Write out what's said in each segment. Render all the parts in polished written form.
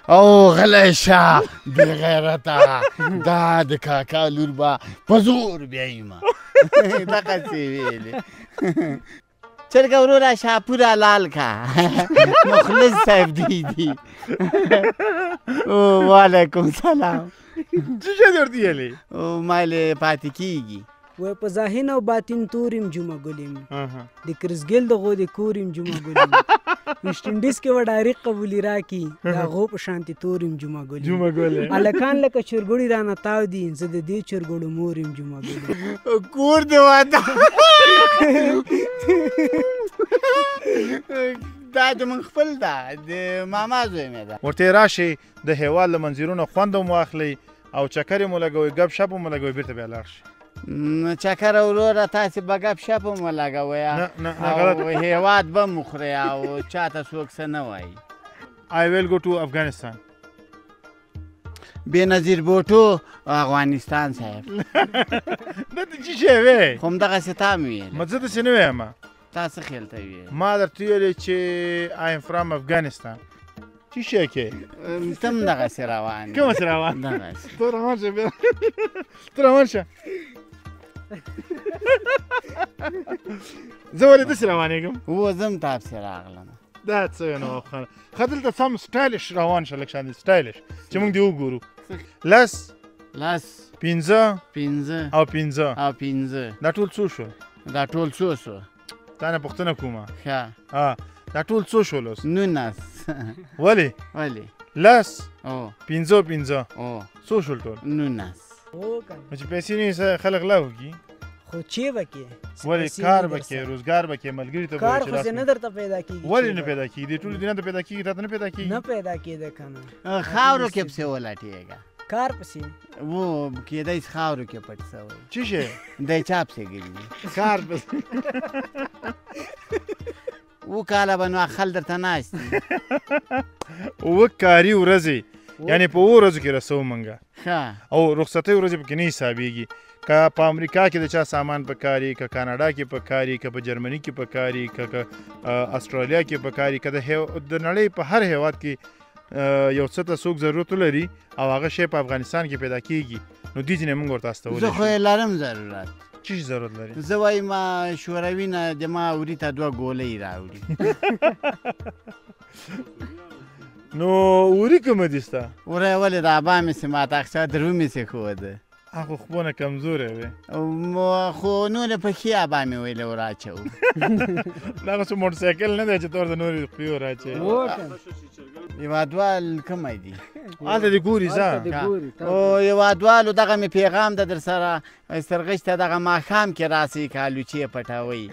او غلی شه بې غیرته دا د کاکا لور به په زور بیایمه دغسې ویلې چرګه وروره شاپوره لال که مخلص صاحب دی وعلیکم سلام څه شی دې ورته ویلې مالې پاتې کېږي وای په ذهن او باطن توریم جمعه ګلیم د کرزګل دغو د کوریم جمعه ګلیم ویسټنډیز کې و ډایرک قبولي راکي د هغو په شانتې توریم جمعه ګلیم هلکان لکه چرګوړي رانه تاو دي زه د دې چرګوړو موریم جمعه ګلیم کور دې واده دا زموږ خپل ده د ماما زوی مې ده ورته راشئ د هېواد له منظرونو خوند مو واخلئ او چکر مو لګوئ ګپ شپ مو لګوئ بیرته بیا لاړ شئ چکر وروره تاسې به ګپ شپ مو لګوئ او هېواد به مو خورئ او چاته څوک څه نه وایي I will go to Afghanistan. بېنظیر بوټو افغانستان صاحب دا ته څه شی وې خو همدغسې تا مې ویل ما زه داسې نه وایم تا څه خیال ته ویل ما درته ویلې چې I am from Afghanistan. څه شی کې ته هم دغسې روان کومسې روان دغسې ته روان شه بیا ته روان شه زه ولې داسې روانېږم و زه هم تا پسې راغلم دا څه نو ښه دلته سم سټایلش روان شه لږ شان سټایلش چې موږ دې وګورو لس پنځه او پنځه دا ټول څو شو دا ټول څو شو تا نه پوښتنه کومه ښه دا ټول څو شول اوس 19 ولې لس پنځه څو شول ټول 19 نو چې پیسې نه وي خلک لا وکړي خو چې به کې ولې کار به کې روزګار به کې ملګري ته به کار خو نه درته پیدا کېږي ولې نه پیدا کېږي ټول دنیا ته پیدا کېږي تاته نه پیدا کېږي نه پیدا کېده که نه خاورو کې پسې ولټېږه کار پسې و کېدی شي خاورو کې پټ شوی څه شی دی چا پسې ګرځي کار پسې اووه کاله به نو خل درته ناست دي اووه کاري ورځې یعنې په اووه ورځو کې رسوو موږ او رخصتۍ ورځې پکې نه حسابېږي که په امریکا کې د چا سامان پکاري که کاناډا کې پکاري که په جرمني کې پکاري که استرالیا کې پکاري که د نړۍ په هر هېواد کې یو څه ته څوک ضرورت ولري او هغه شی په افغانستان کې پیدا کېږي نو دې ځینې موږ ورته استولی زه خو یې لرم ضرورت څه شي ضرورت لري زه وایم شوروي نه د ما وري ته 2 ګولۍ راوړي نو وري کومه دي ستا وری ولې د ابا مې سې ماته اخچا درو مې سې ښوده خو خپونه کمزوری وې خو نورې پښې ابا مې ویلې ور اچوو دغه څه موټر سایکل نه دی چې ته ورته نورې پښې ور اچوې هېوادوال کومی دي هلته دې ګوري ځه هېوادوالو دغه مې پیغام ده در سره سرغش ته دغه ماښام کې راسئ که الوچې پټوئ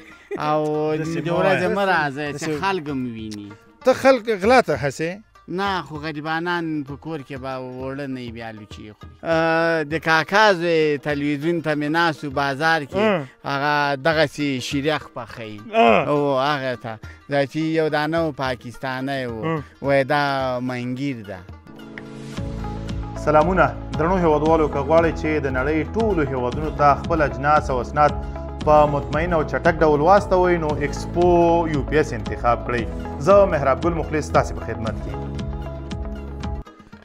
او د ورځې مه راځئ چې خلک هم ویني ته خلک غلا ته هسې نه خو غریبانان په کور کې به وړه نه وي بیا لوچې خوري د کاکا زوی تلویزیون ته مې ناست و بازار کې هغه دغسې شیریخ پخوي او هغه ته ذاتي یو دانه و پاکستانی و وایي دا منګیر ده سلامونه درنو هېوادوالو که غواړئ چې د نړۍ ټولو هېوادونو ته خپل اجناس او اسناد په مطمئن او چټک ډول واستوئ نو ایکسپو UPS انتخاب کړئ زه مهراب ګل مخلص تاسې په خدمت کې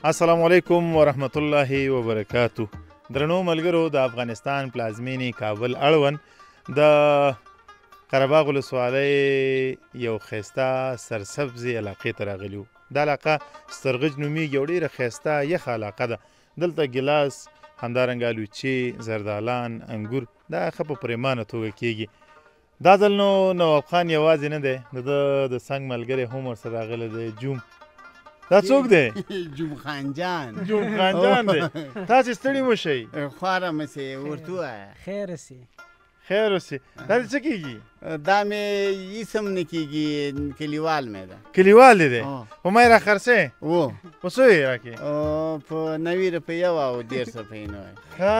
السلام علیکم ورحمت الله وبرکاتو درنو ملګرو د افغانستان پلازمینې کابل اړوند د قره باغ ولسوالۍ یو ښایسته سرسبزې علاقې ته راغلي وو دا علاقه سترغج نومیږي او ډېره ښایسته یخه علاقه ده دلته ګیلاس همدارنګه الوچې زردالان انګور دا ښه په پریمانه توګه کېږي دا ځل نو نواب خان یوازې نه دی د د څنګ ملګری هم ورسره راغلی دی جوم دا څوک دی جوم خان جان دی تاسې ستړي مه شئ خواره مه سې ورته ووایه خیر سي خیر اوسې دا دې څه کېږي دا مې اسم نه کېږي کلیوال مې ده کلیوال دی په ما یې راخرڅې و په څو یې راکې په 90 روپۍ او 150 روپۍ نه وایي ښه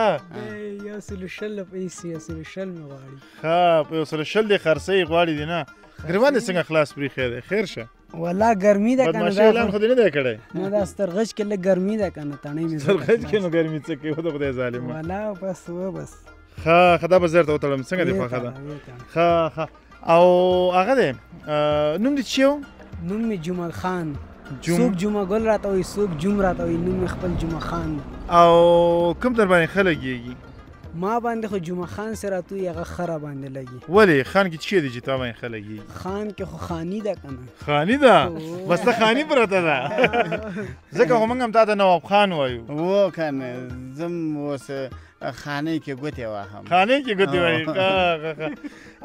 120 پیسې 120 مې غواړي ښه په 120 دې خرڅې غواړي دي نه ګریوان دې څنګه خلاص پرېښی دی خیر شه والله ګرمي ده بدماشي اعلان خو دې نه دی کړی نو دا سترغج کې لږ ګرمي ده که نه تڼۍ مې سترغج کې نو ګرمي څه کوي د خدای ظالمه والله بس بس ښه دا به زه درته وتړم څنګه دې خوښه ده ښه او هغه دی نوم دې څه و نوم مې جمال خان څوک جمعه ګل راته وایي څوک جوم راته وایي نوم مې خپل جمعه خان دی. او کوم در باندې ښه لګېږي؟ ما باندې خو جمعه خان سره راته وایي هغه ښه را باندې لګي. ولې خان کې څه دی چې تا باندې ښه لګېږي؟ خان کې خو خاني ده که نه. خاني ده؟ بس ته خاني پرته ده. ځکه خو موږ هم تا ته نواب خان وایو. و که نه زه هم اوس خانۍ کې ګوتې واهم. خانۍ کې ګوتې وایي.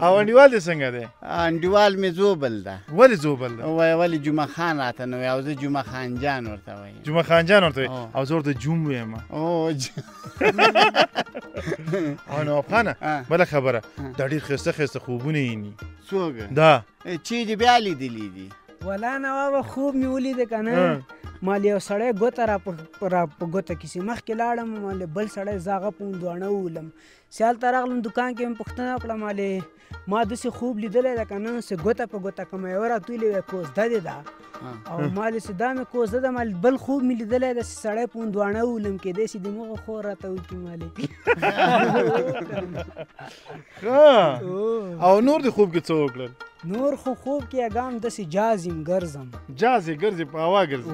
او انډیوال دې څنګه دی؟ انډیوال مې زوبل ده. ولې زوبل ده؟ ولې جمعه خان راته نه وایي او زه جمعه خان جان ورته وایم. جمعه خان جان ورته وایي او زه ورته جوم ویم. او نواب خانه بله خبره دا ډېر ښایسته ښایسته خوبونه ویني. څوک؟ دا چیرې بیا لیدلي دي؟ ولا نوابه خوب مې ولیده که نه مال یو سړی ګوته را په ګوته کیسې مخکې لاړم مال بل سړی زاغه په هندوانه وولم سیال ته راغلم دوکان کې مې پوښتنه وکړه مالې ما داسې خوب لیدلی ده که نه چې ګوته په ګوته که مې یوه راتویلې وی کوزده دې ده او مالې چې دا مې کوزده ده مالې بل خوب مې لیدلی ده چې سړی په هندوانه وولم کېدی شي د مغه خور راته وکړي مالې. او نور دې خوب کې څه وکړل؟ نور خو خوب کې اګام داسې جاز یم ګرځم. جاز یې ګرځې په هوا ګرځې؟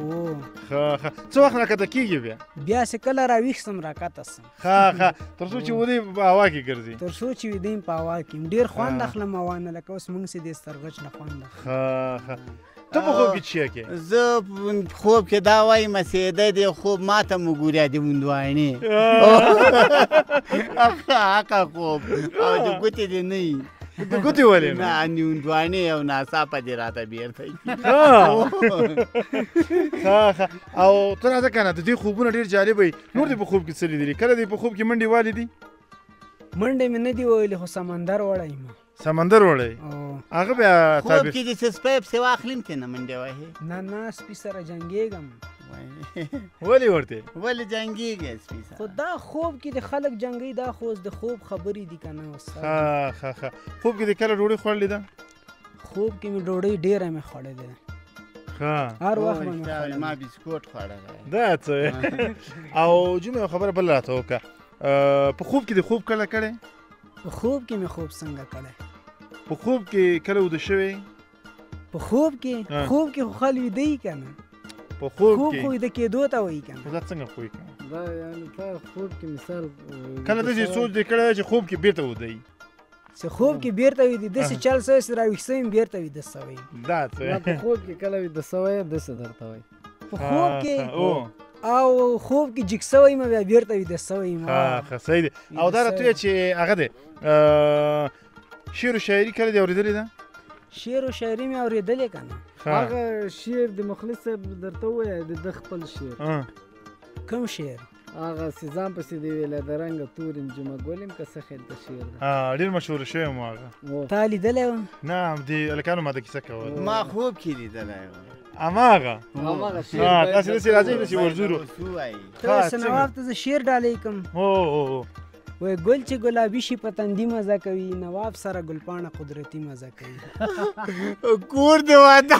ښه ښه. څه وخت راکته کېږي بیا؟ بیا چې کله راویښ سم راکته سم. ښه ښه. تر څو چې ودې په هوا کې ګرځې؟ تر څو چې ویده یم په هوا کې ډېر خوند اخلم هوا نه لکه اوس موږ چې دې سترغچ نه خوند اخلو. ښه ښه. ته په خوب کې څه کې؟ زه خوب کې دا وایم سیده دی خوب ما ته مو ګوریا د هندوانې. حقه خوب او د ګوتې دې نه وي. د ګوتې ولې نه؟ نه هندوانې او ناڅاپه دې راته بېرته ښه ښه. او ته راځه که نه د دې خوبونه ډېر جالبه وي. نور دې په خوب کې څه لیدلي؟ کله دې په خوب کې منډې والې دي؟ منډې مې نه دي ویلې خو سمندر وړی یم. سمندر وړی؟ هغه بیا خوب کې دې څه سپی پسې واخلم ترې نه منډې وهې؟ نه نه سپي سره جنګېږم. ولې ورته؟ ولې جنګېږې سپي سره؟ خو دا خوب کې د خلک جنګوي دا خو اوس د خوب خبرې دي که نه. ښه ښه ښه. خوب کې دې کله ډوډۍ خوړلې ده؟ خوب کې مې ډوډۍ ډېره مې خوړلې ده. ښه. هر وخت به مې خوړلې. ما بسکوټ خوړلی. دا څه؟ او جمعه یو خبره بله راته وکړه. په خوب کې دې خوب کله کړی؟ په خوب کې مې خوب څنګه کړی؟ په خوب کې کله وده شوی؟ په خوب کې خوب کې خو خال ویده یي که نه. په خوب کې خو ویده کېدو ته وایي که نه. دا څنګه خوی که دا یعنې تا خوب کې مثال کله داسې سوچ دې کړی چې خوب کې بېرته وده یي؟ چې خوب کې بېرته ویده داسې چل سوی چې راویښ سوی یم بېرته ویده سوی یم. دا څه؟ په خوب کې کله ویده سوی داسې درته وایي. په خوب کې او خوب کې جګ سوی یم بیا بېرته ویده سوی یم. ښه صحیح دی. او دا راته وایه چې هغه دی شعر و شاعري کله دې اورېدلې ده؟ شعر و شاعري مې اورېدلې که نه. هغه شعر د مخلص صاحب درته ووایه د ده خپل شعر. کوم شعر؟ هغه چې ځان پسې دی ویله د رنګه تور یم جمعه ګل یم که څه خیل د شعر ده. ډېر مشهور شوی مو هغه. تا لیدلی و؟ نه دې هلکانو ما ته کیسه کوله. ما خوب کې لیدلی و. هماغه شعر تاسې داسې راځئ داسې ورځورو. ته څه نواب ته زه شعر ډالۍ کړم. وای ګل چې ګلابي شي په تندي مزه کوي نواب سره ګلپاڼه قدرتي مزه کوي. کور دې واده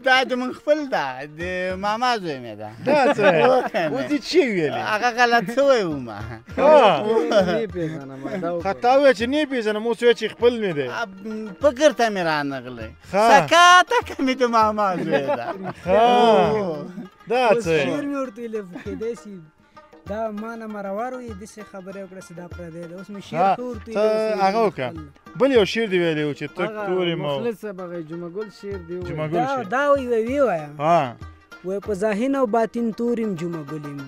دا د من خپل ده د ماما زوی مې ده. دا څه اوس دې څه ویلې؟ هغه غلط شوی وم. نه پېژنم تا وویل چې نه پېژنم اوس وایه چې خپل مې دی. فکر ته مې رانغلی سکاته که مې د ماما زوی ده. دا څه شعر مې ورته ویلی کېدی شي دا ما نه مرور وي داسې خبرې وکړه چې دا پردی ده. اوس مې شعر ښه ورته ویلی هغه وکړه. بل یو شعر دې ویلی و چې تک تور یم. مخلص صاحب هغه جمعه ګل شعر دی دا وی وایه وای په ذهن او باطن تور یم جمعه ګل یم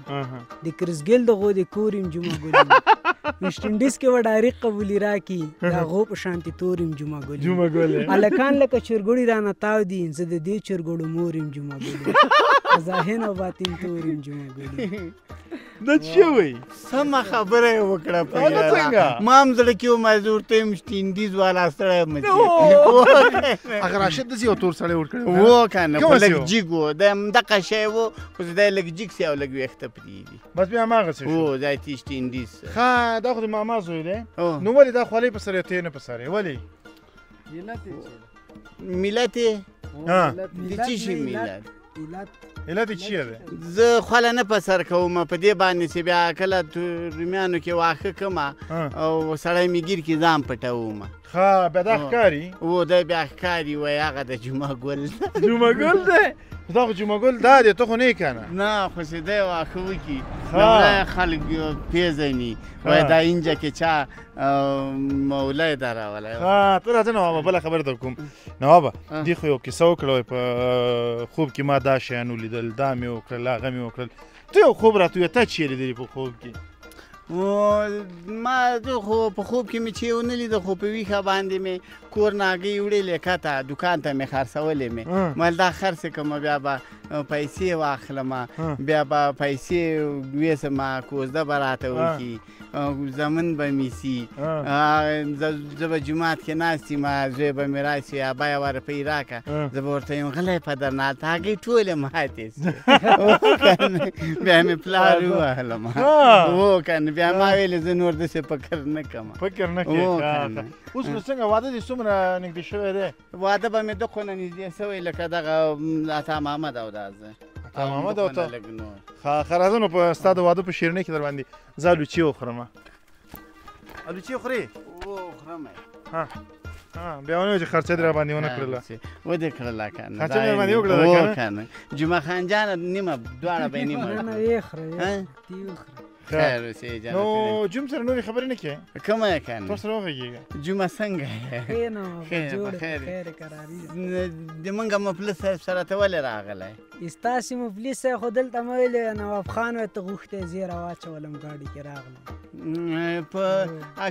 د کرزګل دغو د کور یم جمعه ګل یم ویسټ انډیز کې به ډایرک قبولي راکړي د هغو په شانتې تور یم جمعه ګل یم هلکان لکه چرګوړي رانه تاو دي زه د دې چرګوړو مور یم جمعه ګل یم په ذهن او باطن تور یم جمعه ګل یم. دا څه وایي؟ سمه خبره یې وکړه په یاره. ما هم زړه کې وم زه ورته یم ویسټ انډیز والا سړی یم. هغه راشد داسې یو تور سړی ورکړی و که نه خو لږ جګ و د همدغه شی و خو چې دی لږ جګ سي او لږ ویښته پرېږدي. بس بیا هماغسې شو. هو دا ویسټ انډیز. ښه دا خو د ماما زوی دی نو ولې دا خولۍ په سر یې ته یې نه په سر یې ولې؟ ملت یې د څه شي ملت؟ علت یې څه دی؟ زه خوله نه په سر کوم په دې باندې چې بیا کله رومیانو کې واښه کړم او سړی مې ګیر کې ځان پټوم. ښه بیا دا ښکاري و دی بیا ښکاري وایي هغه د جمعه ګل جمعه ګل دی دا خو جمعه ګل دا دی ته خو نه یې که نه نه خو چې دی واښه وکړي لومړی خلک پېژني وایي دا اینجه کې چا مولی درولی ته راځه نوابه بله خبره در کوم نوابه دې خو یو کیسه وکړه په خوب کې ما دا شیان ولیدل دا مې وکړل هغه مې وکړل ته یو خوب راته ووایه تا چې یې لیدلي په خوب کې ما خو په خوب کې مې چې ونه لیده خو په ویښه باندې مې کور ناګۍ وړلې کته دوکان ته مې خرڅولې مې مل دا خرڅې کړم بیا به پیسې واخلم بیا به پیسې ویسم کوزده به راته وکړي زمن به مې سي زه به جومات کې ناست یم زوی به مې راسي ابا یوه روپۍ راکړه زه به ورته یم غلی پدر نالته هګۍ ټولې ماتې سوې بیا مې پلار ووهلم و که نه بیا ما ویلې زه نور داسې فکر نه کوم فکر نه کوې اوس نو څنګه واده دې څومره نږدې شوی دی واده به مې دغو نه نږدې شوی لکه دغه عطا محمد او دا زه عطا محمد او ته ښه راځه نو په ستا د واده په شیرینۍ کې در باندې زه الوچې وخورم الوچې خورې خورم بیا ونه چې خرچه دې را باندې ونه کړله ودې کړله که نه خرچه مې باندې وکړله که نه جمعه خان جانه نیمه دواړه به یې نیمه خیر اوسې جانه نو جوم سره نورې خبرې نه کوې کومه یې که نه تاسو سره وغږېږه جمعه څنګه د موږ مفلس صاحب سره ته ولې راغلی ستاسې مفلس صاحب خو دلته مې ویلې نواب خان وایي ته غوښتې زه یې راواچولم ګاډي کې راغلم په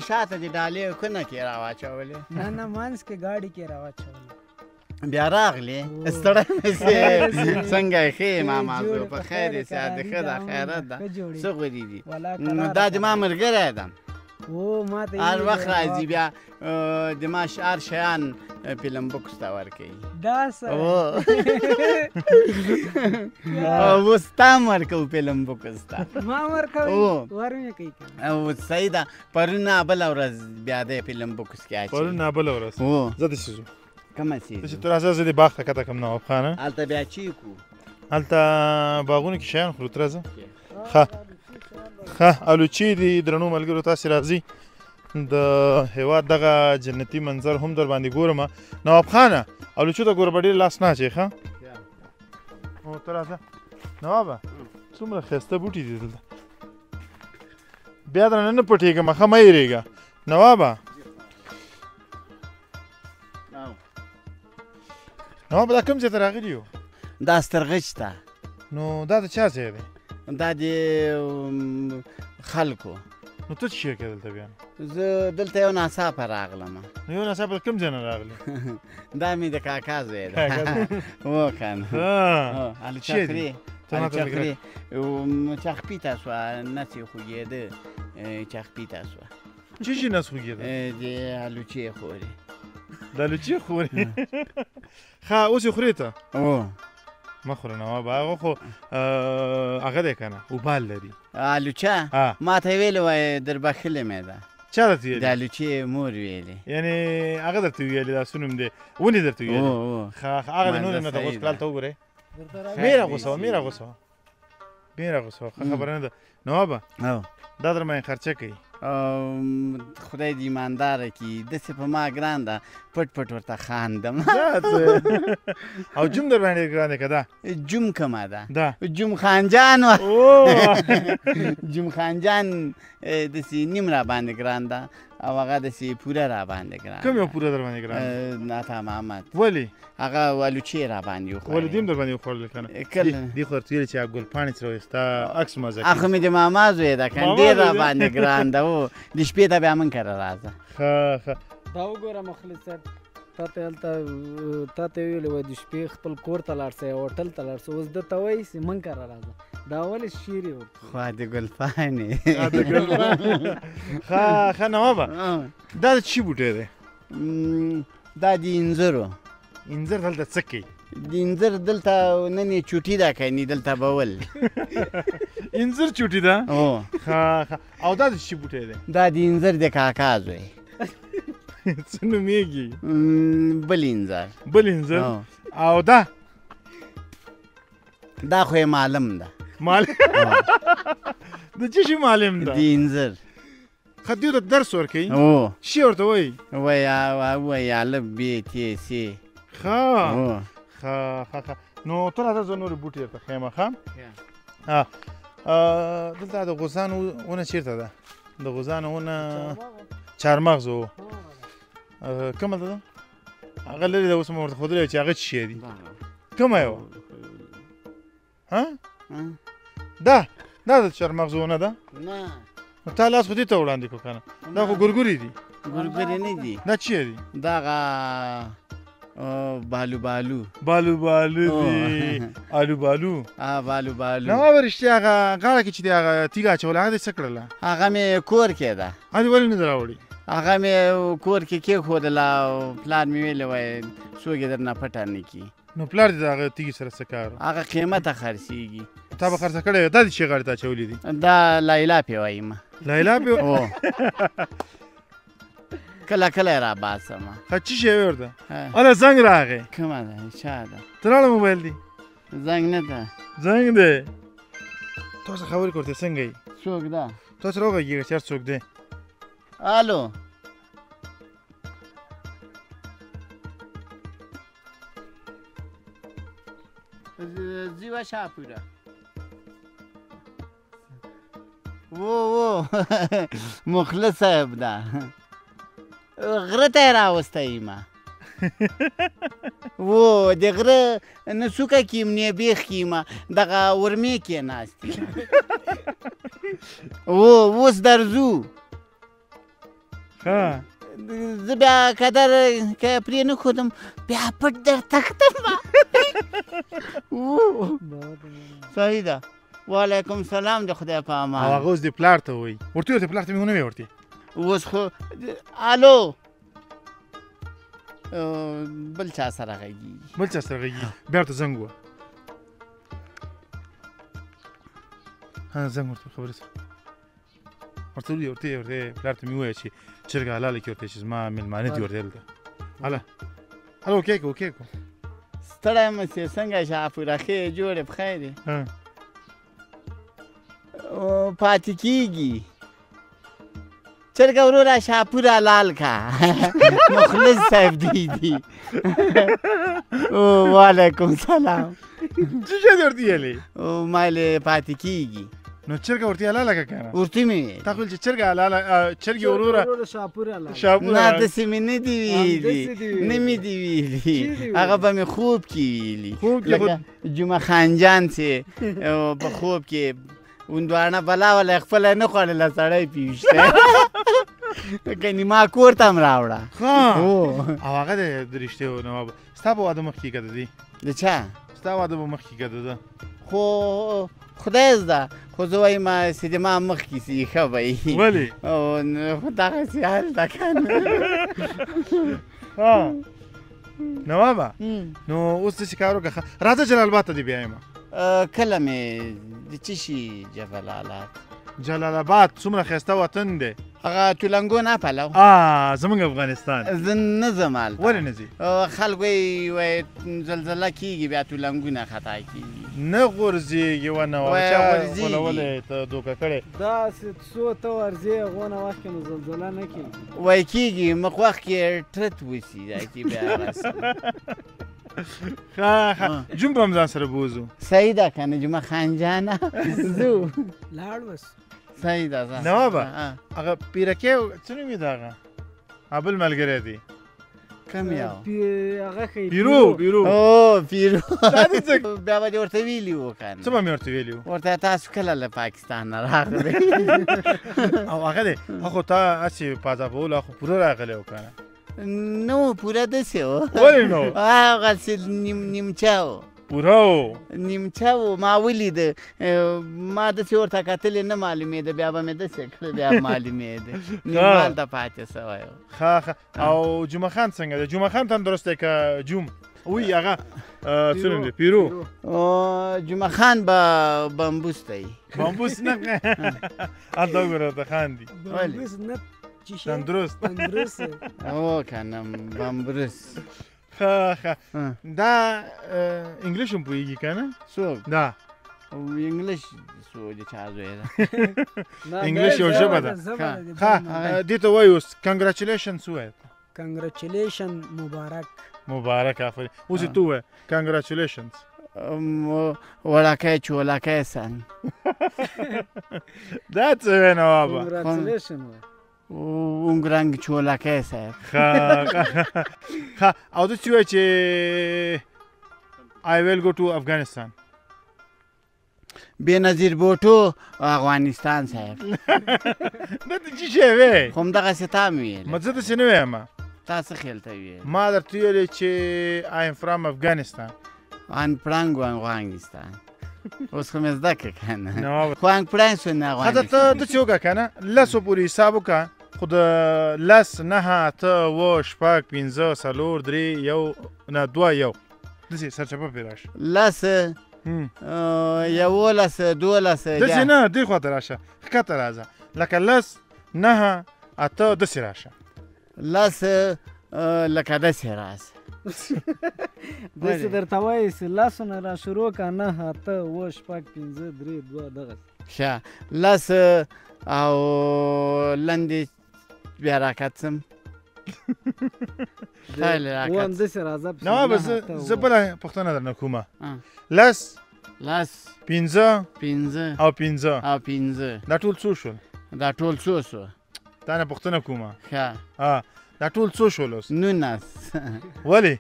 شاته د ډالۍ کونه کې راواچولې نه منځ کې ګاډي کې راواچولم بیا راغلې ستړی مې سې څنګه یې ښه یې ماما زو په خیر یې صحت دې ښه ده خیرت ده څه غوري دي دا زما ملګری ده هر وخت راځي بیا د ما هر شیان فلم بوکس ته ورکوي دا څه اوس تا هم ورکوو فلم بوکس ته ما ورکوي ور مې کوي او صحیح ده پرون بله ورځ بیا دی فلم بوکس کې اچي پرون بله ورځ زه داسې ځو کومه څیز چې ته راځه زه دې باغ ته کته کړم نواب خانه هلته بیا چی کو هلته باغونو کې شیان خورو ته راځه ښه الوچې دي درنو ملګرو تاسې راځئ د هېواد دغه جنتي منظر هم در باندې ګورم نواب خانه الوچو ته ګوره به ډېر لاس نه اچوې ښه ته راځه نوابه څومره ښایسته بوټي دي دلته بیا درنه نه پټېږم ښه مه هېرېږه نوابه نوابه دا کوم ځای ته راغلي یو دا سترغچ ته نو دا د چا ځای دی دا د خلکو نو ته څه شی کوې دلته بیا زه دلته یو ناڅاپه راغلم نو یو ناڅاپه د کوم ځای نه راغلي دا مې د کاکا زوی ده و که نه الوچه خورې الوچه خورې چخپیته سوه نس یې خوږېده چخپیته سوه څه شي نس خوږېده د الوچې خورې د الوچې خورې ښه اوس یې خورې ته مه خوره نوابه هغه خو هغه دی که نه اوبال لري الوچه ما ته یې ویلې وایي در بخښلې مې ده چا درته ویلې د الوچې مور ویلې یعنې هغه درته ویلې دا څه نوم دی ونې درته ویلې هغه د نورې نه ته اوس کال ته وګورئ مې راغوڅوه مې راغوڅوه مې راغوڅوه ښه خبره نه ده نوابه دا در باندې خرچه کوي خدای دې ایمانداره کړي داسې په ما ګران ده پټ پټ ورته خاندم او جوم در باندې ګران دی که دا جوم کومه ده دا جوم خانجان جوم خانجان داسې نیم را باندې ګران ده او هغه داسې پوره را باندې ګران کوم یو پوره در باندې ګران عطا محمد ولې هغه الوچې را باندې وخوړلې ولې دې هم در باندې وخوړلې که نه دې خو درته ویلې چې هغه ګلپاڼې سره وایي ستا عکس مزه کوي هغه مې د ماما زوی ده که ډېر را باندې ګران ده و د شپې ته بیا من کره راځه ښه دا وګوره مخلص صاحب تا ته هلته تا ته ویلې وایي د شپې خپل کور ته لاړ سه هوټل ته لاړ سه اوس ده ته وایي چې من کره راځه دا ولې شعر یې ورته خوا د ګلپاڼې ښه نوابه دا د چی بوټی دی دا د انځرو انځر دلته څه کوي د انځر دلته نن یې چوټي ده کوي دلته بول انځر چوټي ده او دا د چی بوټی دی دا د انځر د کاکا زوی څه نومیږي بل انځر بل انځر او دا دا خو یې معلم ده د څه شي معلم ده د انځر ښه دوی ته درس ورکوي او شي ورته وایي وایي الف ب ت س ښه نو ته راځه زه نورې بوټي درته ښیم ښه دلته د غوزانو ونه چېرته ده د غوزانو ونه چهارمغز و کومه ده هغه لرې ده اوس مې ورته ښودلی چې هغه څه شی دي کومه یې وه دا د چهارمغز ونه ده نه نو تا لاس خو دې ته وړاندې کړو که نه دا خو ګورګورې دي ګورګورې نه دي دا چی دي دغه بالو دي آلو بالو بالو نو به رښتیا هغه غاړه کې چې دی هغه تیږه اچوله هغه دې څه کړله هغه مې کور کې ده هغه دې ولې نه ده راوړې هغه مې کور کې کېښودله او پلار مې ویلې وایي څوک یې درنه پټه نه کړي نو پلار دې د هغه تیږې سره څه کار هغه قیمته خرڅېږي تا به خرڅه کړې دا دې چې غاړې ته اچولي دي دا لیلا پې وایي ما لیلا پې کله کله یې راباسم ښه څه شی وې ورته هله زنګ راغی کومه ده چا ده ته راړه موبایل دی زنګ نه ده زنګ دی تا څه خبرې کوې څنګه یې څوک ده تا سره وغږېږه چې هر څوک دی الو زیوه شاپوره مخلص صاحب ده غره ته یې راوستی ما د غره نه څوکه کیم نه بیخ کیمه دغه ورمې کې ناست یم اوس درځو زه بیا قدر که پرې نه ښودم بیا پټ در تختم صحیح ده وعلیکم سلام د خدای په امان او هغه اوس دې پلار ته وایي ورته ورته پلار ته مې ونه ویې ورته اوس خو الو بل چا سره غږېږي بیا ورته زنګ ووه زنګ ورته خبرې سره ورته پلار ته مې ووایه چې چرګه حلاله کړې ورته چې زما مېلمانه دي ورته دلته هله وکې ستړی مسې څنګه شاپوره ښې جوړې پخیر یې پاتې کېږي چرګه وروره شاپوره لال کا مخلص صاحب دی وعلیکم سلام څه شی دې ورته ویلې ما یې پاتې کېږي نو چرګه ورته حلاله که که نه ورته مې تا خو ویل چې چرګه حلاله چرګې وروره نه داسې مې نه دي ویلي نه مې دي ویلي هغه به مې خوب کې ویلي لکه جمعه خان جان چې په خوب کې وندوانه بلا ولی خپله نه خوړله سړی پیوشته کنی ما کور ته هم راوړه او هغه د رښتیا نواب ستا په واده مخکې که ده دی د چا ستا واده به مخکې که ده خو خدای زده خو زه وایم چې د ما مخکې سي ښه به وي ولې خو دغسې هلته که نه نوابه نو اوس داسې کار وکړه راځه جلال آباد ته دې بیایم کله مې د څه شي جلال آباد څومره ښایسته وطن دی هغه تولنګو نه پلو زموږ افغانستان زه نه ځم هلته ولې نه ځې خلکو وایي زلزله کېږي بیا تولنګونه خطا کېږي نه غورځېږي ونه چا غولولی ته دوکه کړې داسې څو ته ورځې هغو نه وخت کې نو زلزله نه کېږي وایي کېږي مخ وخت کې ټرت وسي دا کې بیا راسي جون به هم ځان سره بوځو صحیح ده که نه جمعه خان جانه ځو لاړ بس صحیح ده نوابه هغه پیرکی څه نوم یې د هغه بل ملګری دی کوم یو پیرو بیا به دې ورته ویلي وو که نه څه به مې ورته ویلي وو ورته تاسو کله له پاکستان نه راغلی او هغه دی هغه تا هسې پازابولو هغه پوره راغلی و که نه نه و پوره داسې و ولې نه و هغسې نیمچه و پوره و نیمچه و ما ولیده ما داسې ورته کتلې نه معلومېده بیا به مې داسې کړه بیا معلومېده نیم هلته پاتې سوی و او جمعه خان څنګه دی جمعه خان تندرست دی که جوم وی هغه څه نوم دی پیرو جمعه خان به بمبوس دی بمبوس نه هلته وګوره ورته خاندي تندرست او که نه بمبروس دا انګلیش هم پوهېږي که نه څوک دا انګلیش سو د چا زوی ده انګلیش یو ژبه ده ښه دې ته وایي اوس کنګراچولیشنز ووایه کنګراچولیشن مبارک آفرین اوس یې ته ووایه کنګراچولیشنز وړکی چولکی سن دا څه وایې نوابه کنګراچولیشن اونګرنګ چولکی صاحب ښه او داسې ووایه چې I will go to Afghanistan بېنظیر بوټو افغانستان صاحب دا ته څه شی وایې خو همدغسې تا مې ویل ما زه داسې نه وایم تا څه خیال ته ویل ما درته ویلې چې I am from Afghanistan وان پړنګ افغانستان اوس خو مې زده کړه که نه نوابه خو انګ پړنګ سو نه ښه ته داسې وکړه که نه لسو پورې حساب وکړه خو د لس نهه اته اوه شپږ پنځه څلور درې یو نه دوه یو داسې سرچپه پرې راشه لس یولس دولس داسې نه دې خواته راشه ښکته راځه لکه لس نهه اته داسې راشه لس لکه داسې راځه داسې درته وایي چې لسو نه را شروع که نهه اته اوه شپږ پنځه درې دوه دغسې ښه لس او لنډې بیا راکات سم همداسې راځه نوابه زه بله پوښتنه درنه کومه لس پنځه او پنځه دا ټول څو شول دا ټول څو شو تا نه پوښتنه کومه ښه دا ټول څو شول اوس 19 ولې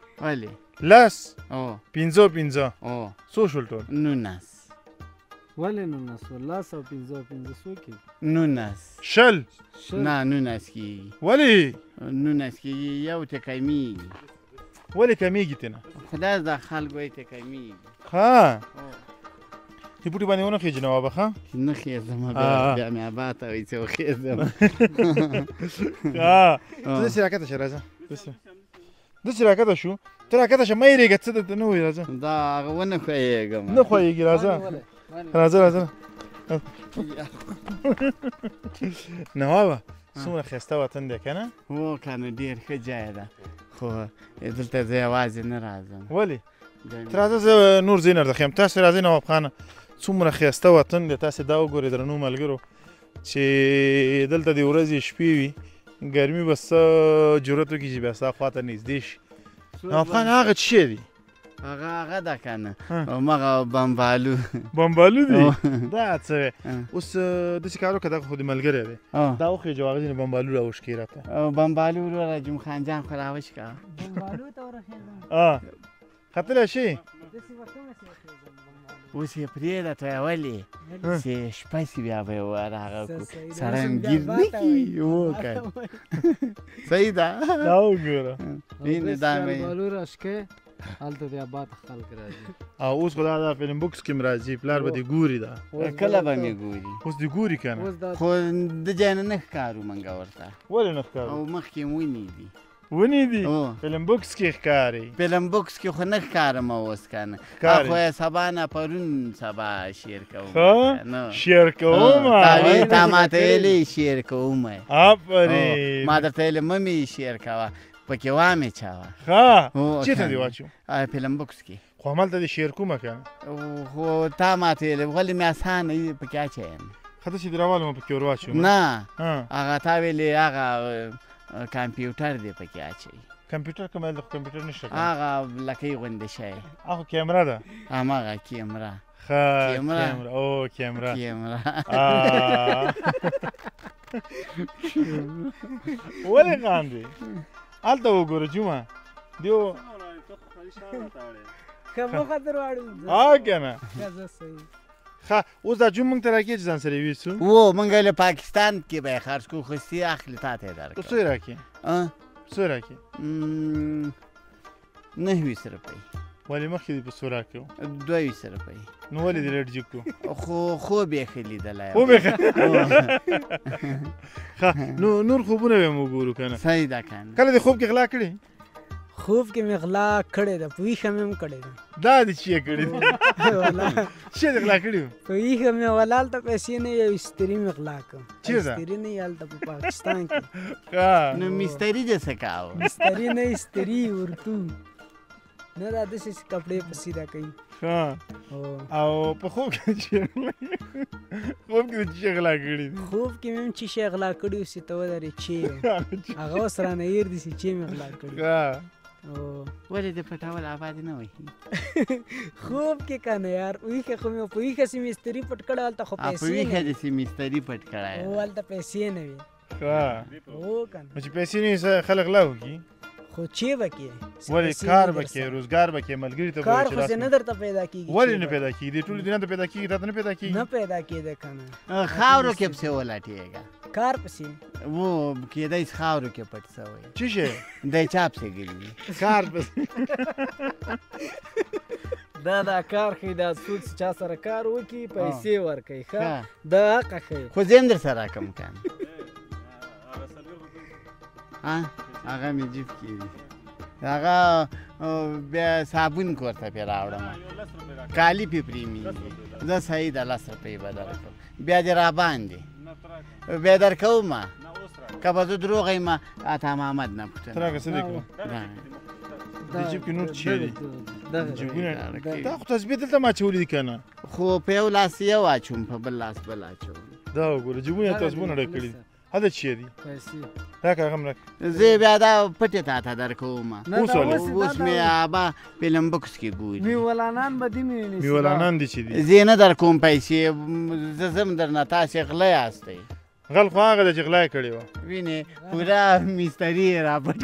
لس پنځه څو شول ټول 19 ولې 19 لس او پنځه څو کېږي 19 شل نه 19 کېږي ولې 19 کېږي یو ته کمیږي ولې کمیږي ته نه خدای د خلکو یې ته کمیږي ښه دې بوټي باندې ونه خېږي نوابه ښه نه خېږم بیا مې اباته وایي چې وخېږم ته داسې راکته شه راځه داسې راکته شو ته راکته شه مه یېرېږه څه درته نه وایي راځه دا هغه ونه ښویېږم نه ښویېږي راځه نوابه څومره ښایسته وطن دی که نه هو که نه ډېر ښه ځای ده خو دلته زه یوازې نه راځم ولې ته راځه زه نور ځای نه درته ښیم تاسې راځئ نواب خانه څومره ښایسته وطن دی تاسې دا وګورئ درنو ملګرو چې دلته د ورځې شپې وي ګرمي به څه جرأت وکړي چې بیا ستا خواته نږدې شي نواب خان هغه څه شی دی هغه ده که نه همغه بمبالو دی دا څه وی اوس داسې کار وکړه دغه خو د ملګری دی دا وخېږه هغه ځینې بمبالو راوشکې راته بمبالو وروره جمخان جان خو راوشکه بمبالو ته ورخېږم ختلی شي اوس یې پرېږده ته ولې چې شپه شي بیا به یې هغه کړو سړی هم ګیر نه کړي وکړ صحیح ده دا وګوره بمبالو راشکې هلته د آباد خلک راځي او اوس خو دا فلم بوکس کې م راځي پلار به دې ګوري دا کله به مې ګوري اوس دې ګوري که نه خو د ځای نه ښکارو موږ ورته ولې نه ښکارو او مخکې ونې دي ونې دي فلم بوکس کې ښکاري فلم بوکس کې خو نه ښکارم اوس که نه خو یې سبا نه پرون سبا شعر کوم شعر کوم تا ماته ویلې شعر کوم آفرین ما درته ویلې ممې شعر کوه پکې وامې چاوه ښه چېرته دې واچو فلم بوکس کې خو همالته دې شعر کومه که نه خو تا ماته ویلې ولې مې اسانه پکې اچوم ښه داسې دې راوالم پکې ور واچوم نه هغه تا ویلې هغه کمپیوټر دی پکې اچوي کمپیوټر کوم هلته خو کمپیوټر نشته هغه لکۍ غوندې شی هغه کیمره ده همغه کیمره ښه کیمره او کیمره ولې خاندې هلته وګوره جومه دیو که مخه در واړو که نه ښه اوس دا جوم موږ ته راکړې چې ځان سره یې ویسو و موږ له پاکستان کې به یې خرڅ کړو خوستي اخلي تا ته یې درکړو څو یې راکړې څو یې راکړې 9 روپۍ ولې مخکې دې په څو راکړو 2 روپۍ نو ولې دې لټ جګ کړو خوب یې ښه لیدلی ښه نور خوبونه به م وګورو که نه صحیح ده که نه کله دې خوب کې غلا کړې خوب کې مې غلا کړې ده په ویښه مې هم کړې ده دا دې چې یې کړې ده چې دې غلا کړي وو په ویښه مې هلته پیسې نه یو استري مې غلا کړم چېرته استري نه یې هلته په پاکستان کې نو مستري دې څه کاوه مستري نه استري اردو نه دا داسې کپړې په سیده کوي او په خوب کې خوب کې چې غلا کړي خوب کې مې چې شي غلا کړي اوسې ته ودرې چې هغه اوس رانه هېر دي چې مې غلا کړي ولې د پټول آباد نه وایي خوب کې که نه یار ویښه خو مې په ویښه سې مستري پټ کړی هلته خو پیسې په ویښه دې سې مستري پټ کړی هلته پیسې نه وي هو که نه چې پیسې نه وي خلک غلا وکړي خو چې به کې ولې کار به کې روزګار به کې ملګري ته کار خو نه درته پیدا کېږي ولې نه پیدا کېږي ټول دنیا ته پیدا کېږي راته نه پیدا کېږي نه پیدا کېده که نه خاورو کې پسې ولټېږه کار پسې و کېدای شي خاورو کې پټ شوی څه شی دی چا پسې ګرځي کار پسې دا کار ښي دا څوک چې چا سره کار وکړي پیسې ورکوي ښه دا حقه ښیي خو زه هم در سره کم کن هغه مې جیب کې دي هغه بیا صابون کور ته پرې راوړم کالي پې پرېمېږي زه صحیح ده 10 روپۍ به درکړم بیا دې راباندې بیا درکوم که به زه دروغ یم عطا محمد نه پوښتنه ته راکړه څه دې کړم د جیب کې نور څه دي جیبونه دا خو تسبیح دلته ما اچولي دي که نه خو په یو لاس یو اچوم په بل لاس بل اچوم دا وګوره جیبونه تسبونه ډک کړي دي هدا چی دی راکه هغه مرک زه بیا دا پټه تا ته درکوم اوس مې ابا فلم بکس کې ګوري میولانان به دې مې میولانان دي چی دي زه نه در کوم پیسې زم در نه تاسو غلا یاستئ غل خو هغه د جغلا کړي و ویني پورا مستری را پټ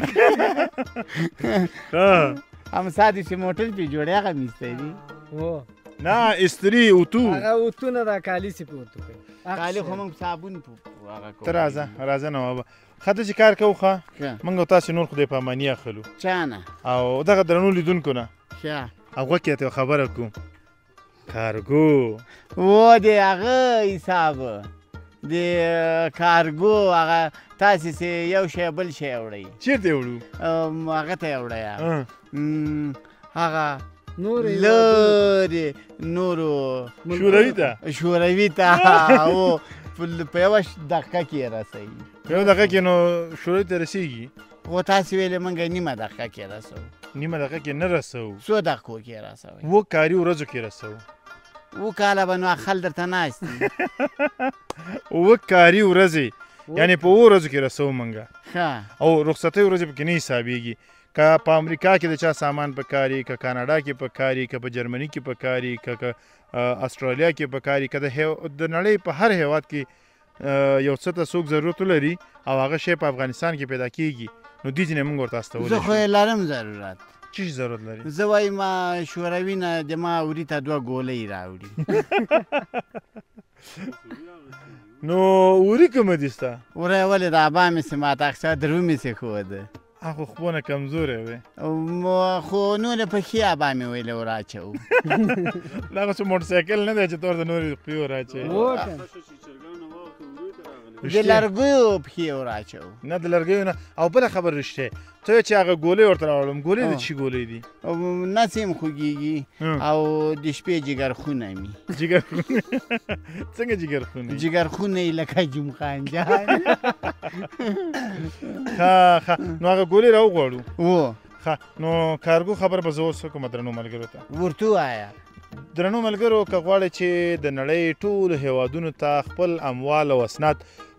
هم سادي چې موټر په جوړه هغه مستری و نه استری او تو هغه او تو نه دا کالی سي پوتو کالی خو موږ صابون هغه کو راځه نو بابا خاطر چې کار کوو ښه موږ تاسو نور خدای په اماني اخلو چانه او دغه درنو لیدونکو نه ښه هغه کې ته خبره کوم کارګو و دې هغه حساب د کارګو هغه تاسو سه یو شی بل شی وړي چیرته وړو هغه ته وړي هغه لوري نورو شوروي ته او په یو دقیقه کې راسي یو دقیقه کې نو شوروي ته رسیږي خو تاسو ویلې موږ نیمه دقیقه کې راسو نیمه دقیقه کې نه رسو 100 دقیقو کې راسو و کاري ورځو کې رسو و کاله به نو خل درته ناستي و کاري ورځې یعنی په ورځو کې رسو منګه او رخصتي ورځې پکې نه حسابېږي که په امریکا کې د چا سامان پکاري که کاناډا کې پکاري که په جرمني کې پکاري که استرالیا کې پکاري که د نړۍ په هر هیواد کې یو څه ته څوک ضرورت لري او هغه شی په افغانستان کې پیدا کیږي نو دې ځینې موږ ورته استولی زه خو یې لرم ضرورت څه شي ضرورت لري زه وایم شوروي نه د ما وري ته 2 ګولۍ راوړي نو وري کومه دي ستا وری ولې د ابا مې سه ماته اکثر درو مې سه ښوده خو خپونه کمزوری وی خو نور پکې ابا مې ویلې وراچو دا خو موټرسایکل نه دی چې تور د نورې پښې وراچوي د لرګیو پښې وراچو نه د لرګیو نه او بله خبر رښتیا ته چې هغه ګولۍ ورته راوړم ګولۍ د چی ګولۍ دي نس یې خوږېږي او د شپې جګرخونه مي جګرخونه څنګه جګرخونه جګرخونه یې لکه جم خان جان ښه نو هغه ګولۍ راوغواړو ښه نو کارګو خبر به زه اوس وکړم درنو ملګرو ته ورته ووایه درنو ملګرو که غواړئ چې د نړۍ ټولو هیوادونو ته خپل اموال او اسناد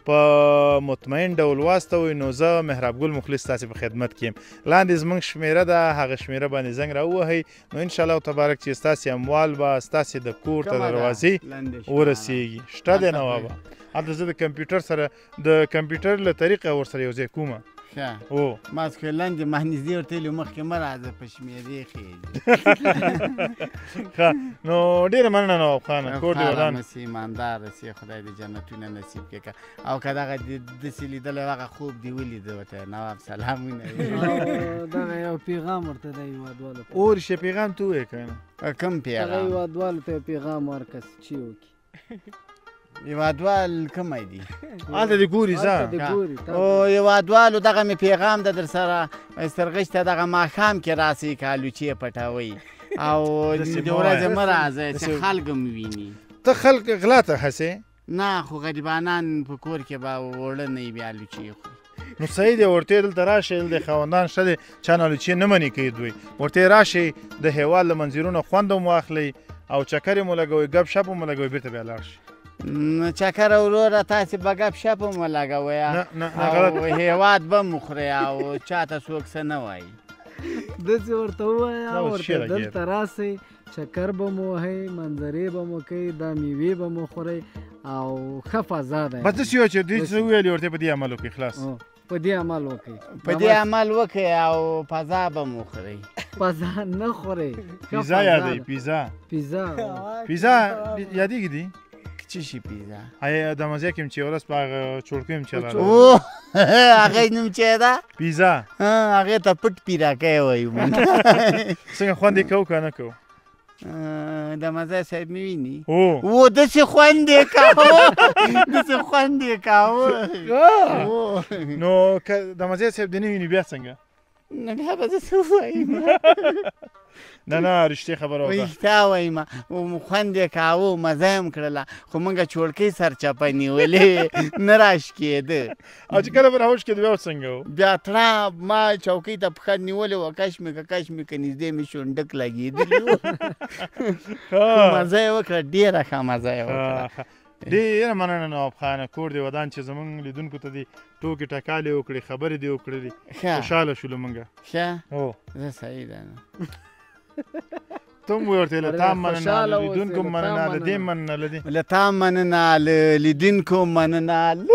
په مطمئن ډول واستوئ نو زه مهراب ګل مخلص تاسې په خدمت کې یم لاندې زموږ شمیره ده هغه شمیره باندې زنګ راووهئ نو انشاءالله تبارک چې ستاسې اموال به ستاسې د کور ته دروازې ورسیږي شته دی نوابه هلته زه د کمپیوټر سره د کمپیوټر له طریقه ورسره یو ځای کومه ما څخه لاندې مهندسي ورته ویلي مخکې مه راځه په شمېرې خېږي ښه نو ډېره مننه نواب خانه کور دې ودان اوسې ایماندار اوسې خدای دې جنتونه نصیب کړي او که دغه داسې لیدلی هغه خوب دې ولیده ورته نواب سلامونه دغه یو پیغام ورته دی هیوادوالو ته اورشه پیغام ته ووایه که نه کوم پیغام هغه هیوادوالو ته پیغام ورکړه چې وکړي هیوادوال کومه دي هلته دې ګوري ځه هیوادوالو دغه مې پیغام ده در سره سرغش ته دغه ماښام کې راسئ که الوچې پټوئ او د ورځې مه راځئ چې خلک هم ویني ته خلک غلا ته هسې نه خو غریبانان په کور کې به وړه نه وي بیا الوچې خوري نو صحیح دی ورته دلته راشئ دلته خاوندان شته دی چا نالوچي نه منې کوي دوی ورته راشئ د هېواد له منظرونو خوند هم واخلئ او چکر یې مو لګوئ ګپ شپ هم مو لګوئ بیرته بیا لاړ شئ چکر وروره تاسې به ګپ شپ هم ولګوئ او هېواد به مو خورئ او چاته څوک څه نه وایي داسې ورته ووایه ورته دلته راسئ چکر به مو وهئ منظرې به مو کوئ دا میوې به مو خورئ او ښه فضا ده بس داسې وایه چې دوی څه وویلې ورته په دې عمل وکړئ خلاص په دې عمل وکړئ په دې عمل وکړئ او فضا به مو خورئ فضا نه خورئ پیزا یادوي پیزا یادېږي دي څه شي پیزا آیا د مزې کې چې ورځ په هغه چوړکۍ هم چلاله او هغې نوم چې ده پیزا هغې ته پټ پیراکی وایو موږ څنګه خوند یې کوو که نه کوو د مزه صاحب مې ویني او داسې خوند یې کاوه داسې خوند یې کاوه نو که د مزې صاحب دې نه ویني بیا څنګه نه بیا به زه څه ووایم نه رښتیا خبره وکړه رښتیا وایم خوند یې کاوه مزه یې هم کړله خو موږ چوړکۍ سرچپه نیولې نه راښکېده او چې کله به راوښکېد بیا څنګه و بیا تړه ما چوکۍ ته پښه نیولې وه کش مې که نږدې مې شونډک لګېدلي وو مزه یې وکړه ډېره ښه مزه یې وکړه ډېره مننه نواب خانه کور دې ودان چې زموږ لیدونکو ته دې ټوکې ټکالې وکړې خبرې دې وکړلې خوشحاله شولو موږ ښه هو زه صحیح ده نو ته هم ویې ورته له تا مننه له لیدونکو مننه له دې مننه له دې له تا مننه له لیدونکو مننه له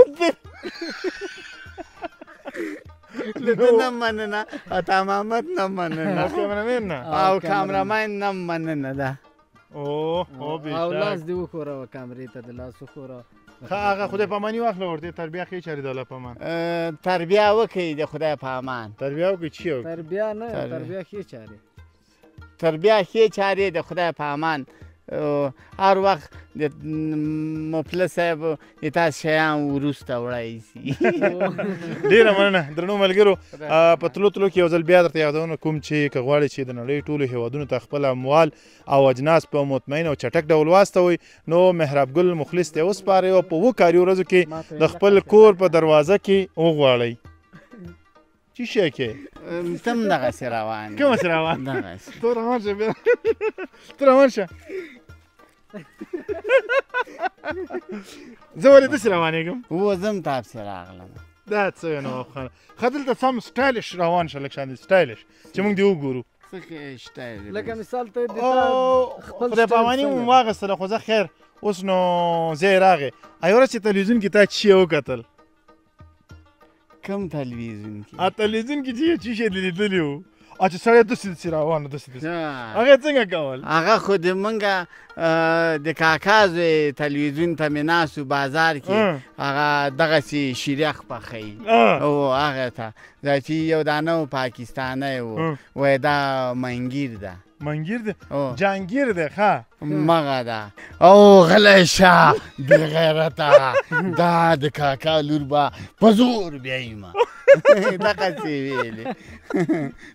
ده نه مننه عطا محمد نه مننه او کامرمین نه مننه ده او او لاس دې وښوروه کامرې ته د لاس وښوروه ښه هغه خدای په اماني واخله ورته تربیه ښې چارې د الله په امان تربیه وکړئ د خدای په امان تربیه وکړئ چی وکړئ تربیه نه تربیه ښې چارې تربیه ښې چارې د خدای په امان هر وخت د مفلس صاحب د تاسو شیان وروسته وړی سي ډېره مننه درنو ملګرو په تلو کې یو ځل بیا درته یادونه کوم چې که غواړئ چې د نړۍ ټولو هېوادونو ته خپل اموال او اجناس په مطمئن او چټک ډول واستوئ نو محراب ګل مخلص ته وسپارئ او په 7 کاري ورځو کې د خپل کور په دروازه کې وغواړئ چی شی کې تم دغسې روان کومسې روان دغسې ته روان شه بیا ته روان شه زه ولې داسې روانېږم و زه هم تاپسې راغلم دا څه وې نواب خانه ښه دلته سم سټایلش روان شه لږ شان سټایلش چې موږ دې وګورو لکه مثال ته خدای په اماني مو واغېستله خو زه خیر اوس نو زه یې راغې یوه ورځ چې تلویزیون کې تا چی وکتل کوم تلویزیون کې تلویزیون کې چې یو چی شی لیدلی و چې سړی داسې روان داسې هغه څنګه کول هغه خو د موږ د کاکا زوی تلویزیون ته مې ناست و بازار کې هغه دغسې شیریخ پخوي او هغه ته دا چې یو دانه و پاکستانی و وایي دا منګیر ده منګیر ده جهانګیر ده ښه مغه ده او غلی شه بې غیرته دا د کاکا لور به په زور بیایمه دغسې ویلې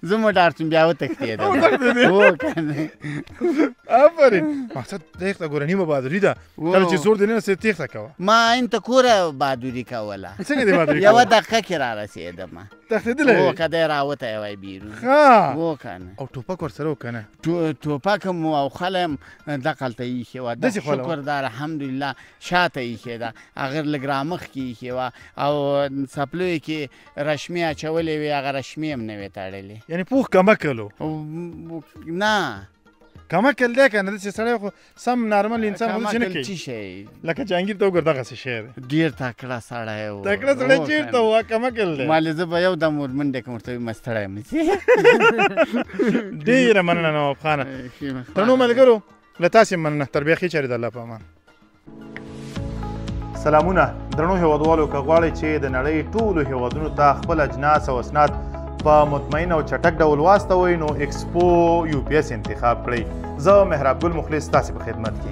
زه موټرچون بیا وتښتېدم هو که نه آفرین مقصد تېښته ګوره نیمه بهادري ده کله چې زور دې نه رسېد تېښته کوه ما انته کوره بهادري کوله څنګه دې بهادري یوه دقیقه کې را رسېدم تښتېدلی هو که دی راوتی وی بیرون ښه هو که نه او ټوپک ورسره و که نه ټوپک هم او خله هم دقلته ایښې وه شکر ده الحمدلله شاته ایښې ده هغه لږ رامخ کې ایښې وه او څپلیو کې رشمې اچولې وې هغه رشمې هم نه وې تړلې یعنې پوخ کمکل و نه کمکل دی که نه داسې سړی خو سم نارمل انسان خو داسې نه کوي څه شی لکه جهانګیر ته وګوره دغسې شی دی ډېر تکړه سړی و تکړه سړی چېرته و کمکل دی مالې زه به یو دم ورمنډې کړم ورته وایم ستړی مه شې ډېره مننه نواب خانه درنو ملګرو له تاسې مننه تربیه ښې چارې د الله په امان سلامونه درنو هېوادوالو که غواړئ چې د نړۍ ټولو هېوادونو ته خپل اجناس او اسناد په مطمئن او چټک ډول واستوئ نو ایکسپو UPS انتخاب کړئ زه محراب ګل مخلص تاسې په خدمت کې